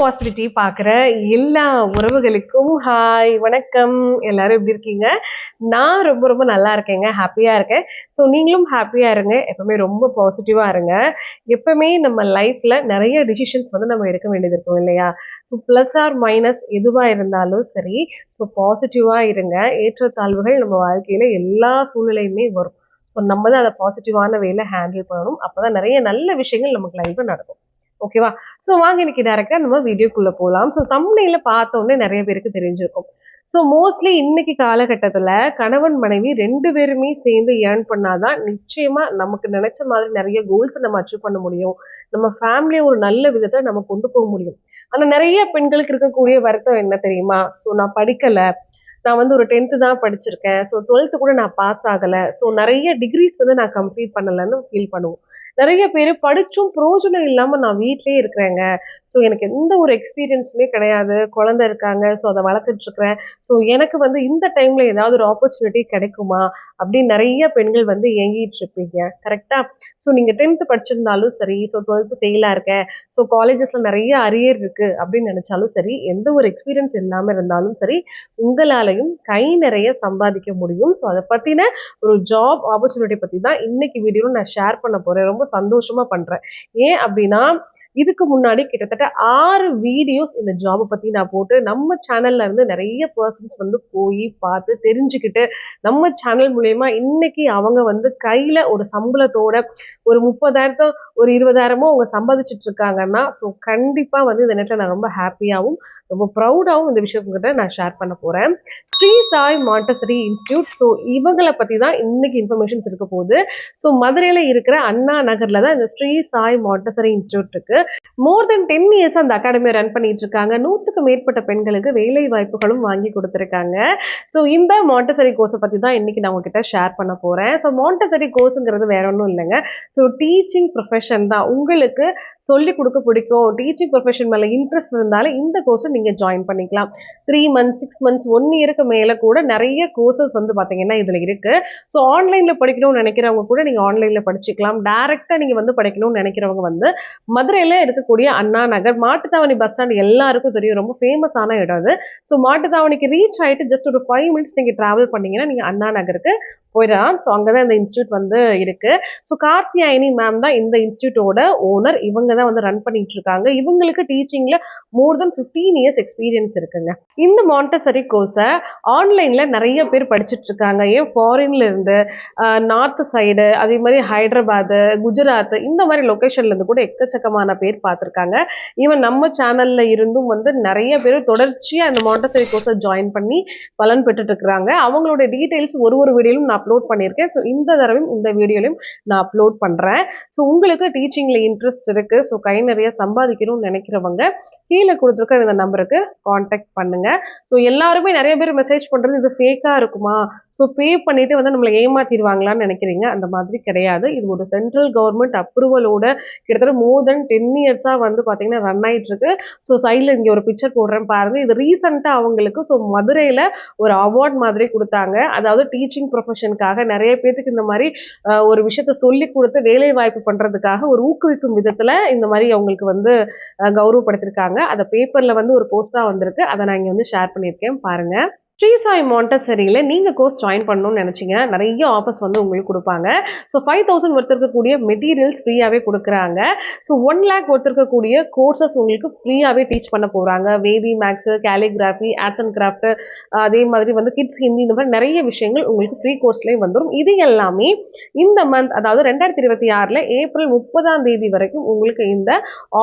Positivity பார்க்குற எல்லா உறவுகளுக்கும் ஹாய் வணக்கம். எல்லாரும் எப்படி இருக்கீங்க? நான் ரொம்ப ரொம்ப நல்லா இருக்கேங்க, ஹாப்பியாக இருக்கேன். ஸோ நீங்களும் ஹாப்பியாக இருங்க, எப்பவுமே ரொம்ப பாசிட்டிவாக இருங்க. எப்பவுமே நம்ம லைஃப்பில் நிறைய டிசிஷன்ஸ் வந்து நம்ம எடுக்க வேண்டியது இருக்கும் இல்லையா? ஸோ ப்ளஸ் ஆர் மைனஸ் எதுவாக இருந்தாலும் சரி, ஸோ பாசிட்டிவாக இருங்க. ஏற்றத்தாழ்வுகள் நம்ம வாழ்க்கையில் எல்லா சூழ்நிலையுமே வரும். ஸோ நம்ம தான் அதை பாசிட்டிவான வேலை ஹேண்டில் பண்ணணும். அப்போ தான் நிறைய நல்ல விஷயங்கள் நமக்கு லைஃப்பில் நடக்கும். ஓகேவா? ஸோ வாங்க இன்னைக்கு டைரக்டா நம்ம வீடியோக்குள்ள போலாம். ஸோ தம்ப்நெயில பார்த்த உடனே நிறைய பேருக்கு தெரிஞ்சிருக்கும். ஸோ மோஸ்ட்லி இன்னைக்கு காலகட்டத்துல கணவன் மனைவி 2 பேருமே சேர்ந்து ஏர்ன் பண்ணாதான் நிச்சயமா நமக்கு நினைச்ச மாதிரி நிறைய கோல்ஸ் நம்ம அச்சீவ் பண்ண முடியும். நம்ம ஃபேமிலியை ஒரு நல்ல விதத்தை நம்ம கொண்டு போக முடியும். ஆனா நிறைய பெண்களுக்கு இருக்கக்கூடிய வருத்தம் என்ன தெரியுமா? ஸோ நான் படிக்கல, நான் வந்து ஒரு 10th தான் படிச்சிருக்கேன். ஸோ 12th கூட நான் பாஸ் ஆகல. ஸோ நிறைய டிகிரிஸ் வந்து நான் கம்ப்ளீட் பண்ணலன்னு ஃபீல் பண்ணுவோம். நிறைய பேர் படிச்சும் பிரயோஜனம் இல்லாம நான் வீட்லயே இருக்கிறேங்க. ஸோ எனக்கு எந்த ஒரு எக்ஸ்பீரியன்ஸுமே கிடையாது. குழந்தை இருக்காங்க. ஸோ அதை வளர்த்துட்டு இருக்கிறேன். ஸோ எனக்கு வந்து இந்த டைம்ல ஏதாவது ஒரு ஆப்பர்ச்சுனிட்டி கிடைக்குமா? அப்படின்னு நிறைய பெண்கள் வந்து ஏங்கிட்டு இருப்பீங்க. கரெக்டா? ஸோ நீங்க 10th படிச்சிருந்தாலும் சரி, ஸோ 12th ஃபெயிலா இருக்கேன், ஸோ காலேஜஸ்ல நிறைய அரியர் இருக்கு அப்படின்னு நினைச்சாலும் சரி, எந்த ஒரு எக்ஸ்பீரியன்ஸ் இல்லாம இருந்தாலும் சரி, உங்களாலையும் கை நிறைய சம்பாதிக்க முடியும். ஸோ அதை பத்தின ஒரு ஜாப் ஆப்பர்ச்சுனிட்டி பத்தி தான் இன்னைக்கு வீடியோல நான் ஷேர் பண்ண போறேன். ரொம்ப சந்தோஷமா பண்றேன். ஏன் அப்படின்னா, இதுக்கு முன்னாடி கிட்டத்தட்ட 6 வீடியோஸ் இந்த ஜாபை பத்தி நான் போட்டு நம்ம சேனல்ல இருந்து நிறைய பர்சன்ஸ் வந்து போய் பார்த்து தெரிஞ்சுக்கிட்டு நம்ம சேனல் மூலயமா இன்னைக்கு அவங்க வந்து கையில ஒரு சம்பளத்தோட ஒரு 30,000 ஒரு 20,000மோ அவங்க சம்பாதிச்சுட்டு இருக்காங்கன்னா, ஸோ கண்டிப்பா வந்து இந்த நேரத்தில் நான் ரொம்ப ஹாப்பியாகவும் ரொம்ப ப்ரௌடாகவும் இந்த விஷயத்துக்கிட்ட நான் ஷேர் பண்ண போறேன். Sri Sai Montessori Institute. So இவங்களை பத்தி தான் இன்னைக்கு இன்ஃபர்மேஷன்ஸ் இருக்க போகுது. ஸோ மதுரையில இருக்கிற அண்ணா நகர்ல தான் இந்த ஸ்ரீ சாய் மாண்டசரி இன்ஸ்டியூட் இருக்கு. மோர் தென் 10 இயர்ஸ் அந்த அகாடமியை ரன் பண்ணிட்டு இருக்காங்க. 100க்கு மேற்பட்ட பெண்களுக்கு வேலை வாய்ப்புகளும் வாங்கி கொடுத்துருக்காங்க. ஸோ இந்த மாண்டசரி கோர்ஸை பத்தி தான் இன்னைக்கு நான் உங்ககிட்ட ஷேர் பண்ண போறேன். ஸோ மாண்டசரி கோர்ஸுங்கிறது வேற ஒன்றும் இல்லைங்க. ஸோ டீச்சிங் ப்ரொஃபஷன் தான். உங்களுக்கு சொல்லி கொடுக்க பிடிக்கும், டீச்சிங் ப்ரொஃபஷன் மேல இன்ட்ரெஸ்ட் இருந்தாலும் இந்த கோர்ஸை நீங்க ஜாயின் பண்ணிக்கலாம். 3 மந்த்ஸ், 6 மந்த்ஸ், 1 இயருக்கு மேல கூட நிறைய கோர்சஸ் வந்து பாத்தீங்கன்னா இதுல இருக்கு. ஸோ ஆன்லைன்ல படிக்கணும்னு நினைக்கிறவங்க கூட நீங்க ஆன்லைன்ல படிச்சுக்கலாம். டைரக்டா நீங்க வந்து படிக்கணும்னு நினைக்கிறவங்க வந்து மதுரையில இருக்கக்கூடிய அண்ணா நகர் மாட்டுத்தாவணி பஸ் ஸ்டாண்ட் எல்லாருக்கும் தெரியும். ரொம்ப ஃபேமஸான இடம் அது. ஸோ மாட்டுத்தாவணிக்கு ரீச் ஆயிட்டு ஜஸ்ட் ஒரு 5 மினிட்ஸ் நீங்க டிராவல் பண்ணீங்கன்னா நீங்க அண்ணா நகருக்கு போயிடலாம். ஸோ அங்கதான் இந்த இன்ஸ்டியூட் வந்து இருக்கு. ஸோ கார்த்தியாயினி மேம் தான் இந்த இன்ஸ்டியூட்டோட ஓனர். இவங்க தான் வந்து ரன் பண்ணிட்டு இருக்காங்க. இவங்களுக்கு டீச்சிங்ல மோர் தென் 15 இயர்ஸ் எக்ஸ்பீரியன்ஸ் இருக்குங்க. இந்த மாண்டசரி கோர்ஸை ஆன்லைன்ல நிறைய பேர் படிச்சுட்டு இருக்காங்க. ஏன் ஃபாரின்ல இருந்து நார்த் சைடு, அதே மாதிரி ஹைதராபாத், குஜராத் இந்த மாதிரி லொகேஷன்ல இருந்து கூட எக்கச்சக்கமான பேர் பார்த்துருக்காங்க. ஈவன் நம்ம சேனல்ல இருந்தும் வந்து நிறைய பேர் தொடர்ச்சியா இந்த மாண்டசரி கோர்ஸை ஜாயின் பண்ணி பலன் பெற்றுட்டு இருக்கிறாங்க. அவங்களுடைய டீடைல்ஸ் ஒரு வீடியோலும் நான் அப்லோட் பண்ணியிருக்கேன். ஸோ இந்த தடவையும் இந்த வீடியோலையும் நான் அப்லோட் பண்றேன். ஸோ உங்களுக்கு டீச்சிங்ல இன்ட்ரெஸ்ட் இருக்கு, ஸோ கை நிறைய சம்பாதிக்கணும்னு நினைக்கிறவங்க கீழே கொடுத்துருக்க இந்த நம்பருக்கு கான்டாக்ட் பண்ணுங்க. ஸோ எல்லாருமே நிறைய பேர் மெசேஜ் பண்றது இது ஃபேக்கா இருக்குமா, ஸோ பே பண்ணிட்டு வந்து நம்மளை ஏமாத்திடுவாங்களான்னு நினைக்கிறீங்க. அந்த மாதிரி கிடையாது. இது ஒரு சென்ட்ரல் கவர்மெண்ட் அப்ரூவலோட கிட்டத்தட்ட மோர் தென் 10 இயர்ஸா வந்து பாத்தீங்கன்னா ரன் ஆயிட்டு இருக்கு. ஸோ சைட்ல இங்க ஒரு பிக்சர் போடுறேன் பாருங்க. இது ரீசெண்டா அவங்களுக்கு ஸோ மதுரையில ஒரு அவார்ட் மாதிரி கொடுத்தாங்க. அதாவது டீச்சிங் ப்ரொஃபஷனுக்காக நிறைய பேருக்கு இந்த மாதிரி ஒரு விஷயத்த சொல்லி கொடுத்து வேலை வாய்ப்பு பண்றதுக்காக ஒரு ஊக்குவிக்கும் விதத்துல இந்த மாதிரி அவங்களுக்கு வந்து கௌரவப்படுத்திருக்காங்க. அதை பேப்பர்ல வந்து ஒரு போஸ்டா வந்திருக்கு. அதை நான் இங்க வந்து ஷேர் பண்ணியிருக்கேன் பாருங்க. ஸ்ரீ சாய் மாண்டசரியில நீங்க கோர்ஸ் ஜாயின் பண்ணணும்னு நினைச்சீங்கன்னா நிறைய ஆஃபர்ஸ் வந்து உங்களுக்கு கொடுப்பாங்க. ஸோ 5,000 ஒர்த் இருக்கக்கூடிய மெட்டீரியல்ஸ் ஃப்ரீயாவே கொடுக்குறாங்க. ஸோ 1 lakh ஒர்த் இருக்கக்கூடிய கோர்சஸ் உங்களுக்கு ஃப்ரீயாவே டீச் பண்ண போறாங்க. Vedic maths, calligraphy, arts and craft, அதே மாதிரி வந்து கிட்ஸ் ஹிந்தி, இந்த மாதிரி நிறைய விஷயங்கள் உங்களுக்கு ஃப்ரீ கோர்ஸ்லேயே வந்துடும். இது எல்லாமே இந்த மந்த், அதாவது 2026 ஏப்ரல் 30 வரைக்கும் உங்களுக்கு இந்த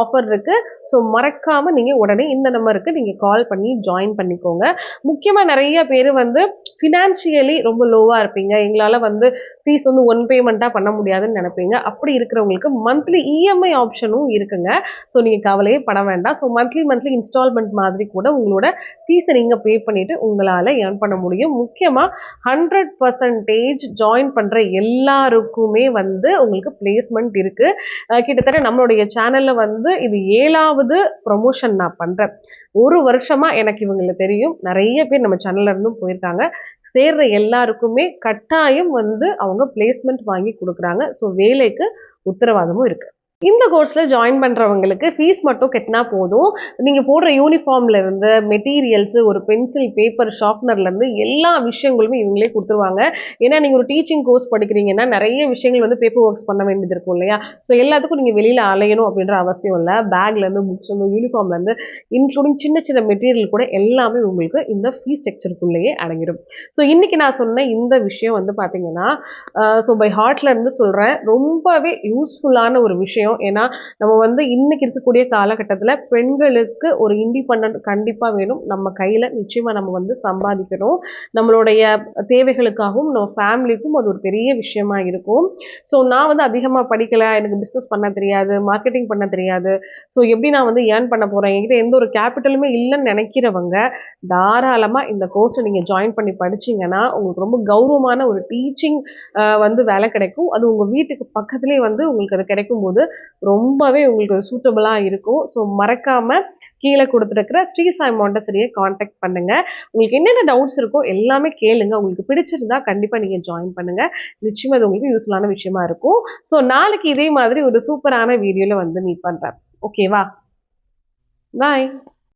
ஆஃபர் இருக்கு. ஸோ மறக்காம நீங்க உடனே இந்த நம்பருக்கு நீங்க கால் பண்ணி ஜாயின் பண்ணிக்கோங்க. முக்கியமா நிறைய பேர் வந்து ஃபினான்ஷியலி ரொம்ப லோவா இருப்பீங்க, எங்களால வந்து ஃபீஸ் வந்து 1 பேமெண்ட்டா பண்ண முடியாதுன்னு நினைப்பீங்க. அப்படி இருக்கிறவங்களுக்கு மந்த்லி இஎம்ஐ ஆப்ஷனும் இருக்குங்க. ஸோ நீங்க கவலையே பட வேண்டாம். ஸோ மந்த்லி இன்ஸ்டால்மெண்ட் மாதிரி கூட உங்களோட ஃபீஸை நீங்க பே பண்ணிட்டு உங்களால ஏர்ன் பண்ண முடியும். முக்கியமா 100% ஜாயின் பண்ற எல்லாருக்குமே வந்து உங்களுக்கு பிளேஸ்மெண்ட் இருக்கு. கிட்டத்தட்ட நம்மளுடைய சேனல்ல வந்து இது 7வது ப்ரொமோஷன் நான் பண்றேன். ஒரு வருஷமா எனக்கு இவங்களை தெரியும். நிறைய பேர் நம்ம சேனல்ல இருந்தும் போயிருக்காங்க. சேர்ற எல்லாருக்குமே கட்டாயம் வந்து அவங்க பிளேஸ்மெண்ட் வாங்கி கொடுக்குறாங்க. ஸோ வேலைக்கு உத்தரவாதமும் இருக்கு. இந்த கோர்ஸில் ஜாயின் பண்ணுறவங்களுக்கு ஃபீஸ் மட்டும் கட்டினா போதும். நீங்கள் போடுற யூனிஃபார்ம்லேருந்து மெட்டீரியல்ஸு, ஒரு பென்சில், பேப்பர், ஷார்ப்னர்லேருந்து எல்லா விஷயங்களுமே இவங்களே கொடுத்துருவாங்க. ஏன்னா நீங்கள் ஒரு டீச்சிங் கோர்ஸ் படிக்கிறீங்கன்னா நிறைய விஷயங்கள் வந்து பேப்பர் ஒர்க்ஸ் பண்ண வேண்டியது இருக்கும் இல்லையா? ஸோ எல்லாத்துக்கும் நீங்கள் வெளியில் அலையணும் அப்படின்ற அவசியம் இல்லை. பேக்லேருந்து, புக்ஸ்லேருந்து, யூனிஃபார்ம்லேருந்து இன்க்ளூடிங் சின்ன சின்ன மெட்டீரியல் கூட எல்லாமே உங்களுக்கு இந்த ஃபீஸ் ஸ்ட்ரக்சருக்குள்ளேயே அடங்கிடும். ஸோ இன்றைக்கி நான் சொன்ன இந்த விஷயம் வந்து பார்த்தீங்கன்னா, ஸோ பை ஹார்ட்லேருந்து சொல்கிறேன், ரொம்பவே யூஸ்ஃபுல்லான ஒரு விஷயம். ஏன்னா நம்ம வந்து இன்னைக்கு இருக்கக்கூடிய காலகட்டத்தில் பெண்களுக்கு ஒரு இண்டிபெண்டன்ட் கண்டிப்பாக வேணும். நம்ம கையில் நிச்சயமாக நம்ம வந்து சம்பாதிக்கணும். நம்மளுடைய தேவைகளுக்காகவும் நம்ம ஃபேமிலிக்கும் அது ஒரு பெரிய விஷயமா இருக்கும். ஸோ நான் வந்து அதிகமாக படிக்கலை, எனக்கு பிஸ்னஸ் பண்ண தெரியாது, மார்க்கெட்டிங் பண்ண தெரியாது, ஸோ எப்படி நான் வந்து ஏர்ன் பண்ண போகிறேன், என்கிட்ட எந்த ஒரு கேபிட்டலுமே இல்லைன்னு நினைக்கிறவங்க தாராளமாக இந்த கோர்ஸை நீங்கள் ஜாயின் பண்ணி படிச்சிங்கன்னா உங்களுக்கு ரொம்ப கௌரவமான ஒரு டீச்சிங் வந்து வேலை கிடைக்கும். அது உங்கள் வீட்டுக்கு பக்கத்துலேயே வந்து உங்களுக்கு அது கிடைக்கும் போது ரொம்பவே உங்களுக்கு சூட்டபிளாக இருக்கும். ஸோ மறக்காமல் கீழே கொடுத்துருக்கிற ஸ்ரீ சாய் மாண்டசரியை காண்டாக்ட் பண்ணுங்கள். உங்களுக்கு என்னென்ன டவுட்ஸ் இருக்கோ எல்லாமே கேளுங்க. உங்களுக்கு பிடிச்சிருந்தா கண்டிப்பாக நீங்கள் ஜாயின் பண்ணுங்கள். நிச்சயமாக அது உங்களுக்கு யூஸ்ஃபுல்லான விஷயமா இருக்கும். ஸோ நாளைக்கு இதே மாதிரி ஒரு சூப்பரான வீடியோவில் வந்து மீட் பண்ணுறேன். ஓகேவா? பாய்.